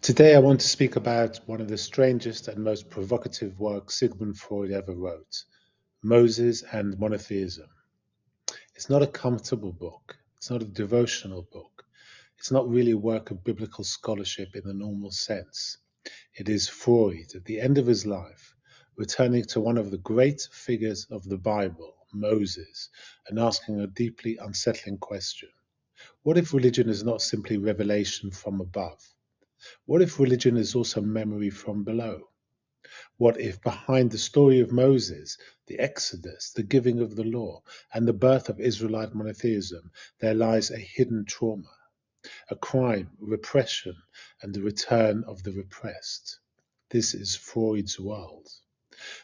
Today I want to speak about one of the strangest and most provocative works Sigmund Freud ever wrote, Moses and Monotheism. It's not a comfortable book. It's not a devotional book. It's not really a work of biblical scholarship in the normal sense. It is Freud, at the end of his life, returning to one of the great figures of the Bible, Moses, and asking a deeply unsettling question. What if religion is not simply revelation from above? What if religion is also memory from below? What if behind the story of Moses, the Exodus, the giving of the law, and the birth of Israelite monotheism, there lies a hidden trauma, a crime, repression, and the return of the repressed? This is Freud's world.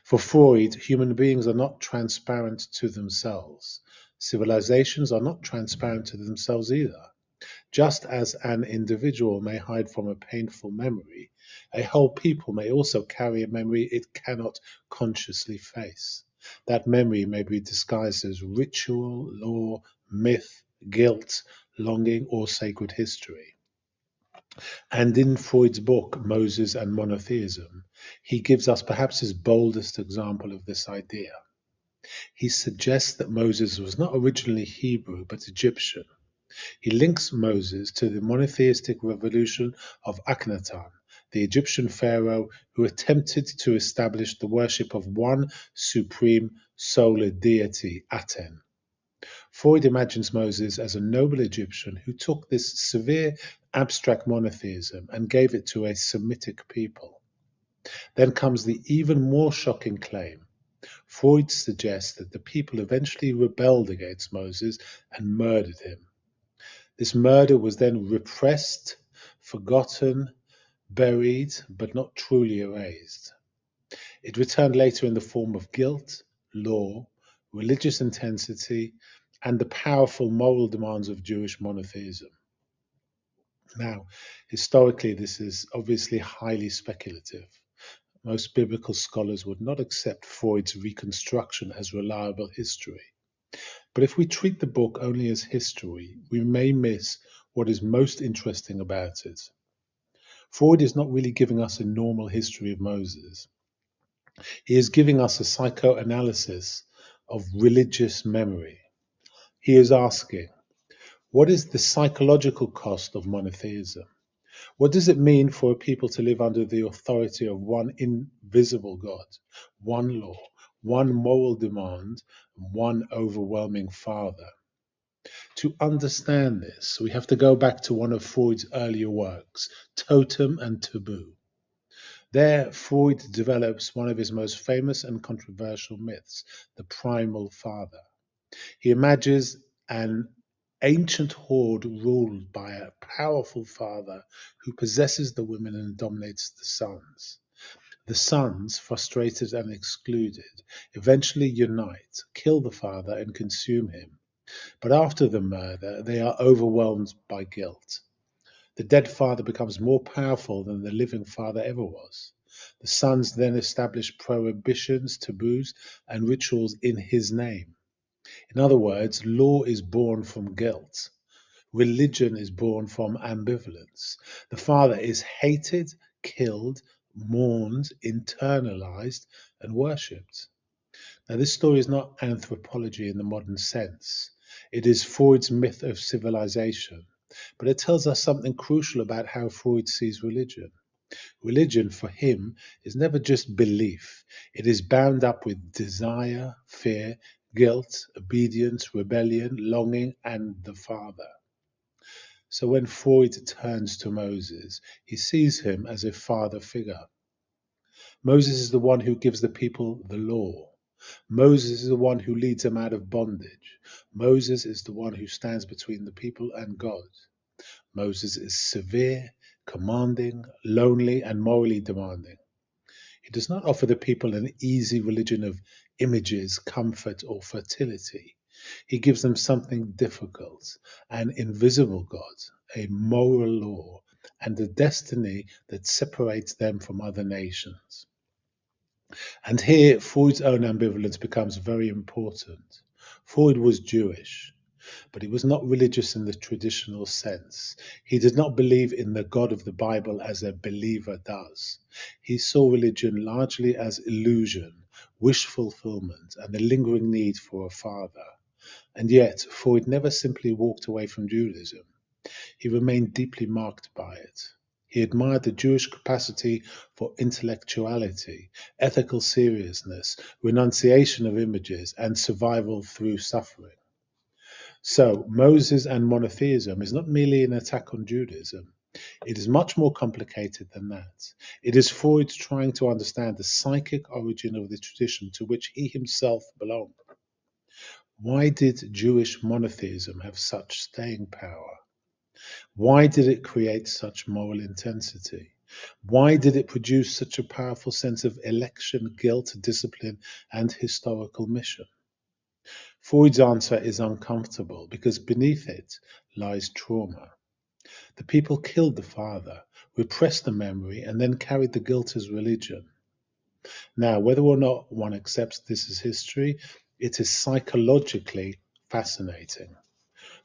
For Freud, human beings are not transparent to themselves. Civilizations are not transparent to themselves either. Just as an individual may hide from a painful memory, a whole people may also carry a memory it cannot consciously face. That memory may be disguised as ritual, law, myth, guilt, longing, or sacred history. And in Freud's book, Moses and Monotheism, he gives us perhaps his boldest example of this idea. He suggests that Moses was not originally Hebrew, but Egyptian. He links Moses to the monotheistic revolution of Akhenaten, the Egyptian pharaoh who attempted to establish the worship of one supreme solar deity, Aten. Freud imagines Moses as a noble Egyptian who took this severe abstract monotheism and gave it to a Semitic people. Then comes the even more shocking claim. Freud suggests that the people eventually rebelled against Moses and murdered him. This murder was then repressed, forgotten, buried, but not truly erased. It returned later in the form of guilt, law, religious intensity, and the powerful moral demands of Jewish monotheism. Now, historically, this is obviously highly speculative. Most biblical scholars would not accept Freud's reconstruction as reliable history. But if we treat the book only as history, we may miss what is most interesting about it. Freud is not really giving us a normal history of Moses. He is giving us a psychoanalysis of religious memory. He is asking, what is the psychological cost of monotheism? What does it mean for a people to live under the authority of one invisible God, one law, one moral demand, and one overwhelming Father? To understand this, we have to go back to one of Freud's earlier works, Totem and Taboo. There, Freud develops one of his most famous and controversial myths, the primal father. He imagines an ancient horde ruled by a powerful father who possesses the women and dominates the sons. The sons, frustrated and excluded, eventually unite, kill the father, and consume him. But after the murder, they are overwhelmed by guilt. The dead father becomes more powerful than the living father ever was. The sons then establish prohibitions, taboos, and rituals in his name. In other words, law is born from guilt. Religion is born from ambivalence. The father is hated, killed, mourned, internalized, and worshipped. Now, this story is not anthropology in the modern sense. It is Freud's myth of civilization, but it tells us something crucial about how Freud sees religion. Religion, for him, is never just belief. It is bound up with desire, fear, guilt, obedience, rebellion, longing, and the Father. So when Freud turns to Moses, he sees him as a father figure. Moses is the one who gives the people the law. Moses is the one who leads them out of bondage. Moses is the one who stands between the people and God. Moses is severe, commanding, lonely, and morally demanding. He does not offer the people an easy religion of images, comfort, or fertility. He gives them something difficult, an invisible God, a moral law, and a destiny that separates them from other nations. And here, Freud's own ambivalence becomes very important. Freud was Jewish. but he was not religious in the traditional sense. He did not believe in the God of the Bible as a believer does. He saw religion largely as illusion, wish fulfillment, and a lingering need for a father. And yet, Freud never simply walked away from Judaism. He remained deeply marked by it. He admired the Jewish capacity for intellectuality, ethical seriousness, renunciation of images, and survival through suffering. So, Moses and monotheism is not merely an attack on Judaism. It is much more complicated than that. It is Freud trying to understand the psychic origin of the tradition to which he himself belonged. Why did Jewish monotheism have such staying power? Why did it create such moral intensity? Why did it produce such a powerful sense of election, guilt, discipline, and historical mission? Freud's answer is uncomfortable because beneath it lies trauma. The people killed the father, repressed the memory, and then carried the guilt as religion. Now, whether or not one accepts this as history, it is psychologically fascinating.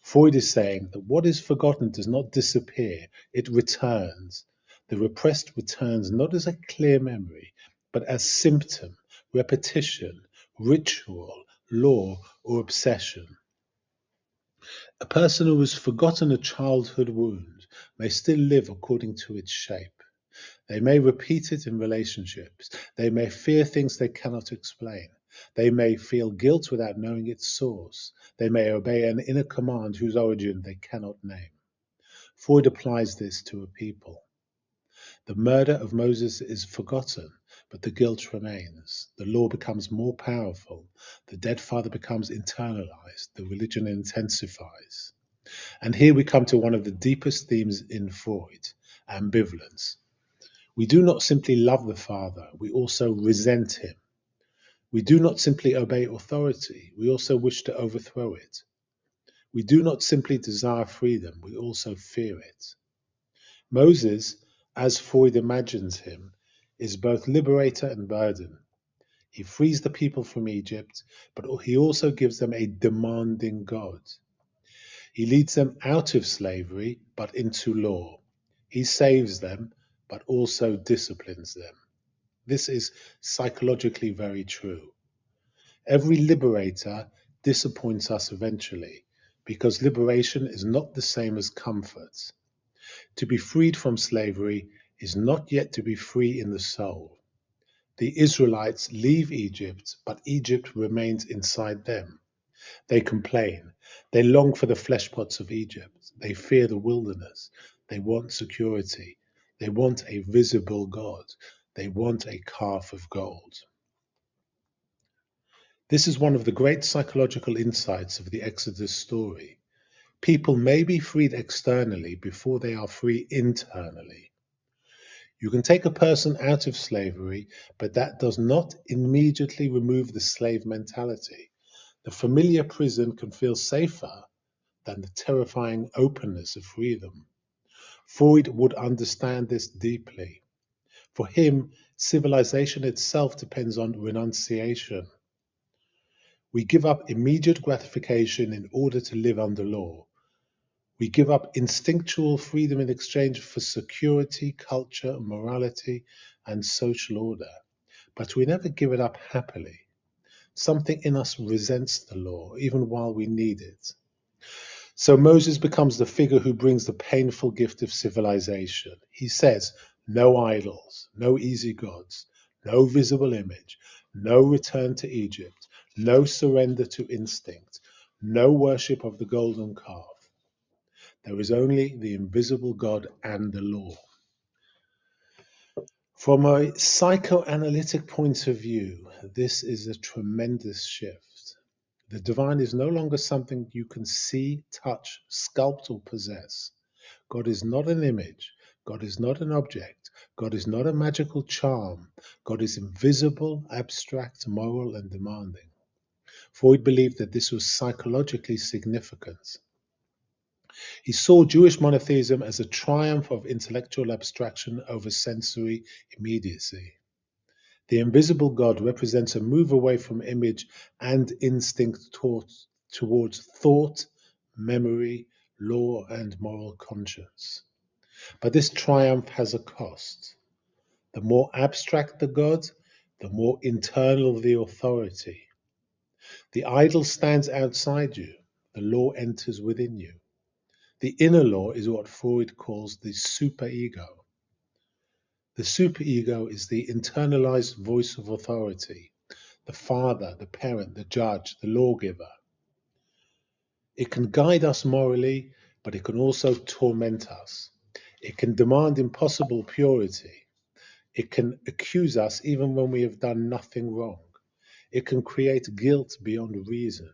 Freud is saying that what is forgotten does not disappear, it returns. The repressed returns not as a clear memory, but as symptom, repetition, ritual, law, or obsession. A person who has forgotten a childhood wound may still live according to its shape. They may repeat it in relationships. They may fear things they cannot explain. They may feel guilt without knowing its source. They may obey an inner command whose origin they cannot name. Freud applies this to a people. The murder of Moses is forgotten, but the guilt remains. The law becomes more powerful. The dead father becomes internalized. The religion intensifies. And here we come to one of the deepest themes in Freud, ambivalence. We do not simply love the father, we also resent him. We do not simply obey authority, we also wish to overthrow it. We do not simply desire freedom, we also fear it. Moses, as Freud imagines him, is both liberator and burden. He frees the people from Egypt, but he also gives them a demanding God. He leads them out of slavery, but into law. He saves them, but also disciplines them. This is psychologically very true. Every liberator disappoints us eventually, because liberation is not the same as comfort. To be freed from slavery is not yet to be free in the soul. The Israelites leave Egypt, but Egypt remains inside them. They complain. They long for the flesh pots of Egypt. They fear the wilderness. They want security. They want a visible God. They want a calf of gold. This is one of the great psychological insights of the Exodus story. People may be freed externally before they are free internally. You can take a person out of slavery, but that does not immediately remove the slave mentality. The familiar prison can feel safer than the terrifying openness of freedom. Freud would understand this deeply. For him, civilization itself depends on renunciation. We give up immediate gratification in order to live under law. We give up instinctual freedom in exchange for security, culture, morality, and social order. But we never give it up happily. Something in us resents the law, even while we need it. So Moses becomes the figure who brings the painful gift of civilization. He says, no idols, no easy gods, no visible image, no return to Egypt, no surrender to instinct, no worship of the golden calf. There is only the invisible God and the law. From a psychoanalytic point of view, this is a tremendous shift. The divine is no longer something you can see, touch, sculpt, or possess. God is not an image. God is not an object. God is not a magical charm. God is invisible, abstract, moral, and demanding. Freud believed that this was psychologically significant. He saw Jewish monotheism as a triumph of intellectual abstraction over sensory immediacy. The invisible God represents a move away from image and instinct towards thought, memory, law, and moral conscience. But this triumph has a cost. The more abstract the God, the more internal the authority. The idol stands outside you, the law enters within you. The inner law is what Freud calls the superego. The superego is the internalized voice of authority, the father, the parent, the judge, the lawgiver. It can guide us morally, but it can also torment us. It can demand impossible purity. It can accuse us even when we have done nothing wrong. It can create guilt beyond reason.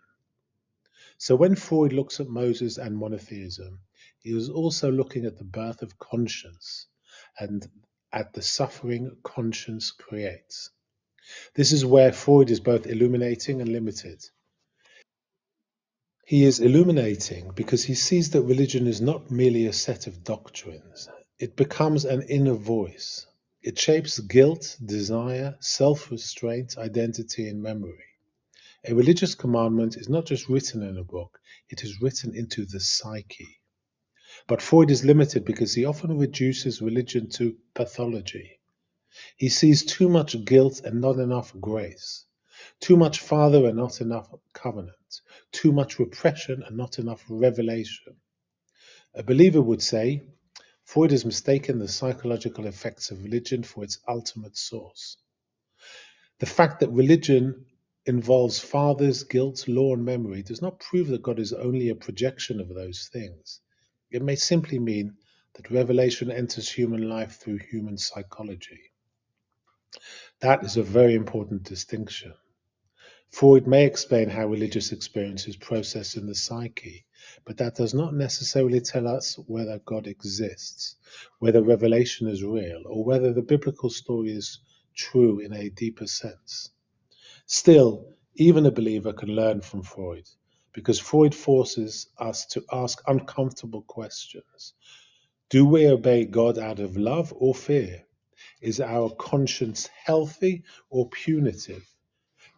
So when Freud looks at Moses and monotheism, he was also looking at the birth of conscience and at the suffering conscience creates. This is where Freud is both illuminating and limited. He is illuminating because he sees that religion is not merely a set of doctrines. It becomes an inner voice. It shapes guilt, desire, self-restraint, identity, and memory. A religious commandment is not just written in a book, it is written into the psyche. But Freud is limited because he often reduces religion to pathology. He sees too much guilt and not enough grace, too much father and not enough covenant, too much repression and not enough revelation. A believer would say, Freud has mistaken the psychological effects of religion for its ultimate source. The fact that religion involves fathers, guilt, law, and memory does not prove that God is only a projection of those things. It may simply mean that revelation enters human life through human psychology. That is a very important distinction. Freud may explain how religious experience is processed in the psyche, but that does not necessarily tell us whether God exists, whether revelation is real, or whether the biblical story is true in a deeper sense. Still, even a believer can learn from Freud, because Freud forces us to ask uncomfortable questions. Do we obey God out of love or fear? Is our conscience healthy or punitive?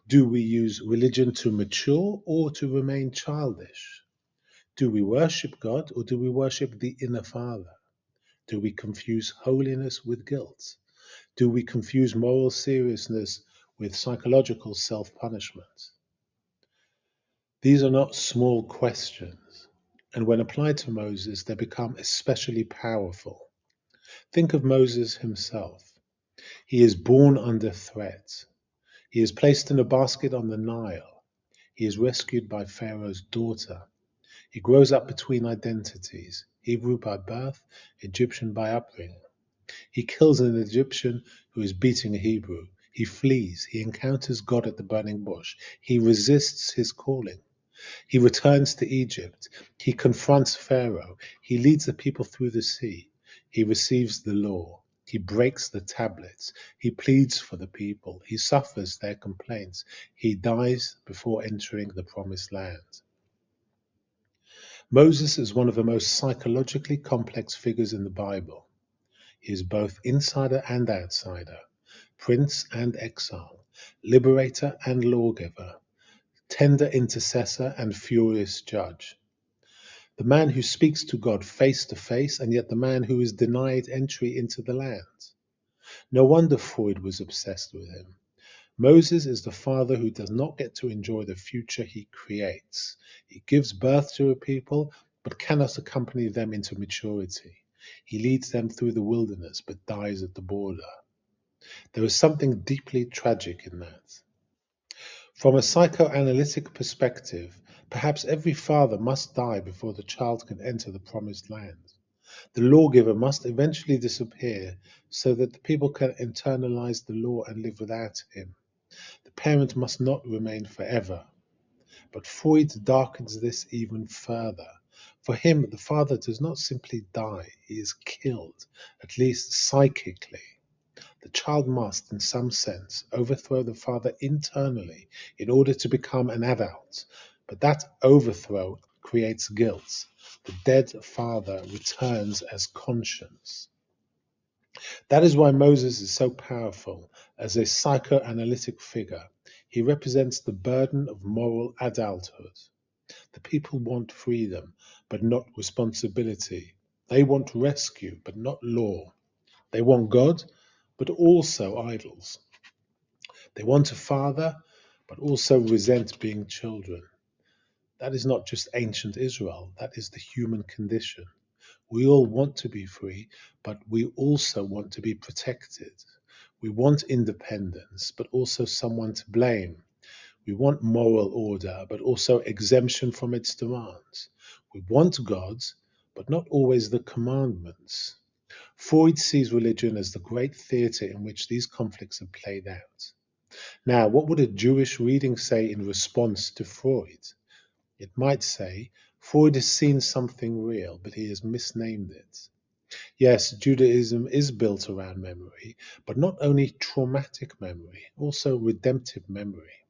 Do we use religion to mature or to remain childish? Do we worship God or do we worship the inner Father? Do we confuse holiness with guilt? Do we confuse moral seriousness with psychological self-punishment? These are not small questions, and when applied to Moses, they become especially powerful. Think of Moses himself. He is born under threat. He is placed in a basket on the Nile. He is rescued by Pharaoh's daughter. He grows up between identities, Hebrew by birth, Egyptian by upbringing. He kills an Egyptian who is beating a Hebrew. He flees. He encounters God at the burning bush. He resists his calling. He returns to Egypt. He confronts Pharaoh. He leads the people through the sea. He receives the law. He breaks the tablets. He pleads for the people. He suffers their complaints. He dies before entering the promised land. Moses is one of the most psychologically complex figures in the Bible. He is both insider and outsider, prince and exile, liberator and lawgiver, tender intercessor and furious judge. The man who speaks to God face to face, and yet the man who is denied entry into the land. No wonder Freud was obsessed with him. Moses is the father who does not get to enjoy the future he creates. He gives birth to a people, but cannot accompany them into maturity. He leads them through the wilderness, but dies at the border. There is something deeply tragic in that. From a psychoanalytic perspective, perhaps every father must die before the child can enter the promised land. The lawgiver must eventually disappear so that the people can internalize the law and live without him. The parent must not remain forever. But Freud darkens this even further. For him, the father does not simply die, he is killed, at least psychically. The child must, in some sense, overthrow the father internally in order to become an adult. But that overthrow creates guilt. The dead father returns as conscience. That is why Moses is so powerful as a psychoanalytic figure. He represents the burden of moral adulthood. The people want freedom, but not responsibility. They want rescue, but not law. They want God, but also idols. They want a father, but also resent being children. That is not just ancient Israel, that is the human condition. We all want to be free, but we also want to be protected. We want independence, but also someone to blame. We want moral order, but also exemption from its demands. We want gods, but not always the commandments. Freud sees religion as the great theatre in which these conflicts are played out. Now, what would a Jewish reading say in response to Freud? It might say, Freud has seen something real, but he has misnamed it. Yes, Judaism is built around memory, but not only traumatic memory, also redemptive memory.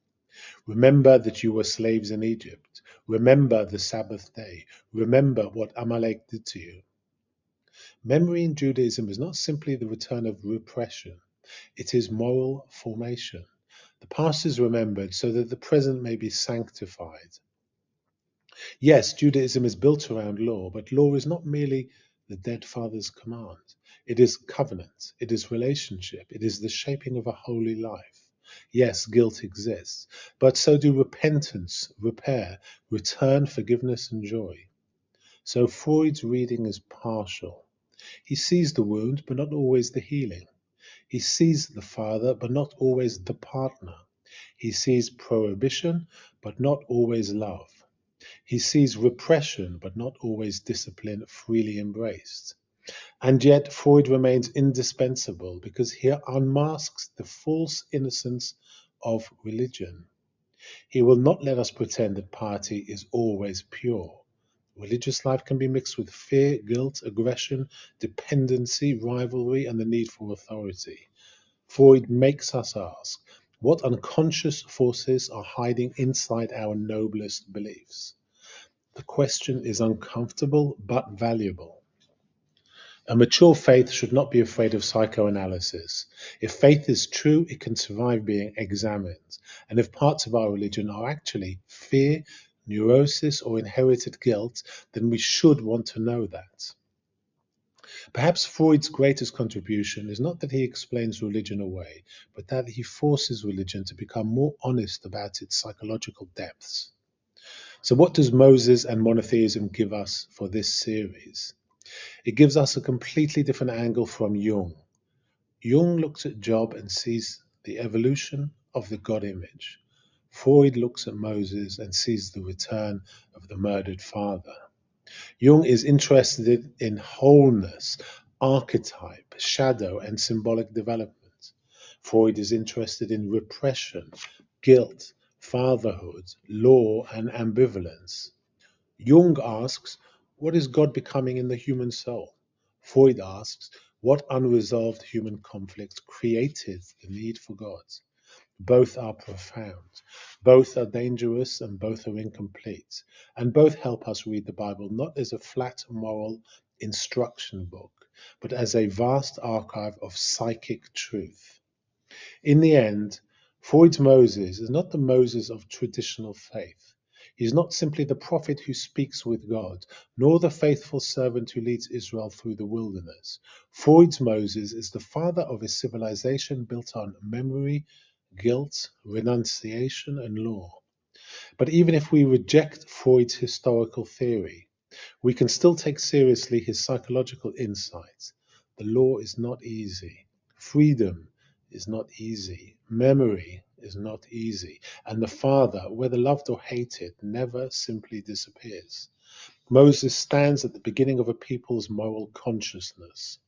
Remember that you were slaves in Egypt. Remember the Sabbath day. Remember what Amalek did to you. Memory in Judaism is not simply the return of repression, it is moral formation. The past is remembered so that the present may be sanctified. Yes, Judaism is built around law, but law is not merely the dead father's command. It is covenant, it is relationship, it is the shaping of a holy life. Yes, guilt exists, but so do repentance, repair, return, forgiveness, and joy. So Freud's reading is partial. He sees the wound, but not always the healing. He sees the father, but not always the partner. He sees prohibition, but not always love. He sees repression, but not always discipline freely embraced. And yet Freud remains indispensable because he unmasks the false innocence of religion. He will not let us pretend that piety is always pure. Religious life can be mixed with fear, guilt, aggression, dependency, rivalry, and the need for authority. Freud makes us ask, what unconscious forces are hiding inside our noblest beliefs? The question is uncomfortable but valuable. A mature faith should not be afraid of psychoanalysis. If faith is true, it can survive being examined. And if parts of our religion are actually fear, neurosis, or inherited guilt, then we should want to know that. Perhaps Freud's greatest contribution is not that he explains religion away, but that he forces religion to become more honest about its psychological depths. So, what does Moses and monotheism give us for this series? It gives us a completely different angle from Jung. Jung looks at Job and sees the evolution of the God image. Freud looks at Moses and sees the return of the murdered father. Jung is interested in wholeness, archetype, shadow, and symbolic development. Freud is interested in repression, guilt, fatherhood, law, and ambivalence. Jung asks, what is God becoming in the human soul? Freud asks, what unresolved human conflict created the need for God? Both are profound, both are dangerous, and both are incomplete. And both help us read the Bible not as a flat moral instruction book, but as a vast archive of psychic truth. In the end, Freud's Moses is not the Moses of traditional faith. He is not simply the prophet who speaks with God, nor the faithful servant who leads Israel through the wilderness. Freud's Moses is the father of a civilization built on memory, guilt, renunciation, and law. But even if we reject Freud's historical theory, we can still take seriously his psychological insights. The law is not easy. Freedom is not easy. Memory is not easy. And the Father, whether loved or hated, never simply disappears. Moses stands at the beginning of a people's moral consciousness.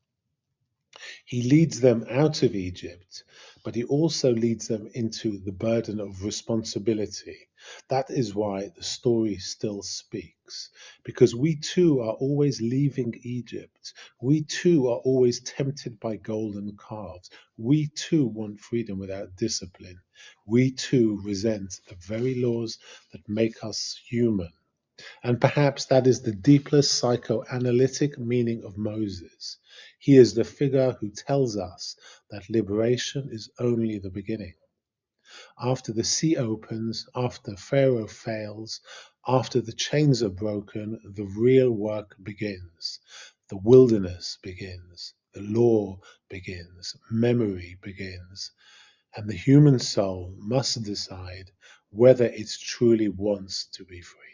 He leads them out of Egypt, but he also leads them into the burden of responsibility. That is why the story still speaks, because we too are always leaving Egypt. We too are always tempted by golden calves. We too want freedom without discipline. We too resent the very laws that make us human. And perhaps that is the deepest psychoanalytic meaning of Moses. He is the figure who tells us that liberation is only the beginning. After the sea opens, after Pharaoh fails, after the chains are broken, the real work begins. The wilderness begins. The law begins. Memory begins. And the human soul must decide whether it truly wants to be free.